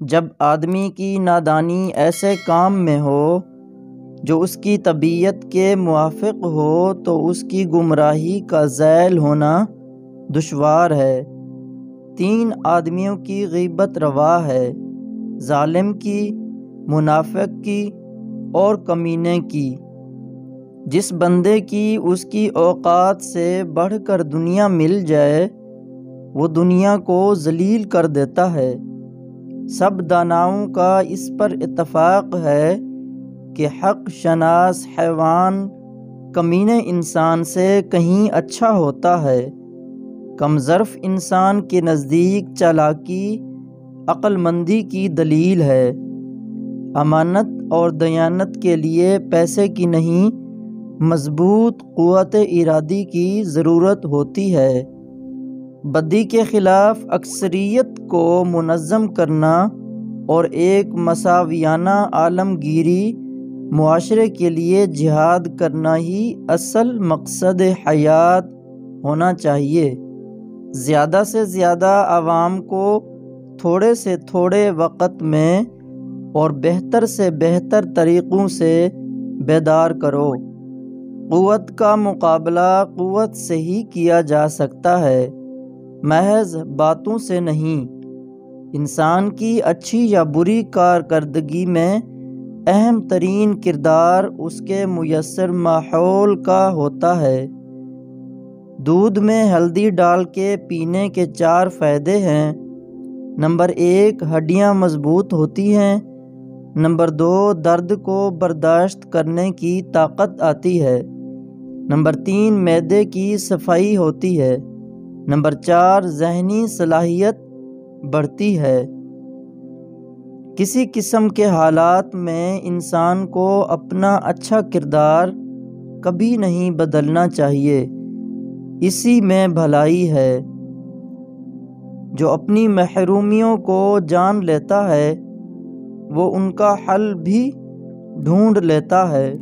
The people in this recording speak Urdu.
جب آدمی کی نادانی ایسے کام میں ہو جو اس کی طبیعت کے موافق ہو تو اس کی گمراہی کا ذیل ہونا دشوار ہے۔ 3 آدمیوں کی غیبت روا ہے، ظالم کی، منافق کی اور کمینے کی۔ جس بندے کی اس کی اوقات سے بڑھ کر دنیا مل جائے وہ دنیا کو ذلیل کر دیتا ہے۔ سب داناؤں کا اس پر اتفاق ہے کہ حق شناس حیوان کمینے انسان سے کہیں اچھا ہوتا ہے۔ کم ظرف انسان کے نزدیک چالاکی عقل مندی کی دلیل ہے۔ امانت اور دیانت کے لیے پیسے کی نہیں، مضبوط قوت ارادی کی ضرورت ہوتی ہے۔ بدی کے خلاف اکثریت کو منظم کرنا اور ایک مساویانہ عالمگیری معاشرے کے لیے جہاد کرنا ہی اصل مقصد حیات ہونا چاہیے۔ زیادہ سے زیادہ عوام کو تھوڑے سے تھوڑے وقت میں اور بہتر سے بہتر طریقوں سے بیدار کرو۔ قوت کا مقابلہ قوت سے ہی کیا جا سکتا ہے، محض باتوں سے نہیں۔ انسان کی اچھی یا بری کارکردگی میں اہم ترین کردار اس کے میسر ماحول کا ہوتا ہے۔ دودھ میں ہلدی ڈال کے پینے کے 4 فائدے ہیں۔ نمبر 1، ہڈیاں مضبوط ہوتی ہیں۔ نمبر 2، درد کو برداشت کرنے کی طاقت آتی ہے۔ نمبر 3، معدے کی صفائی ہوتی ہے۔ نمبر 4، ذہنی صلاحیت بڑھتی ہے۔ کسی قسم کے حالات میں انسان کو اپنا اچھا کردار کبھی نہیں بدلنا چاہیے، اسی میں بھلائی ہے۔ جو اپنی محرومیوں کو جان لیتا ہے وہ ان کا حل بھی ڈھونڈ لیتا ہے۔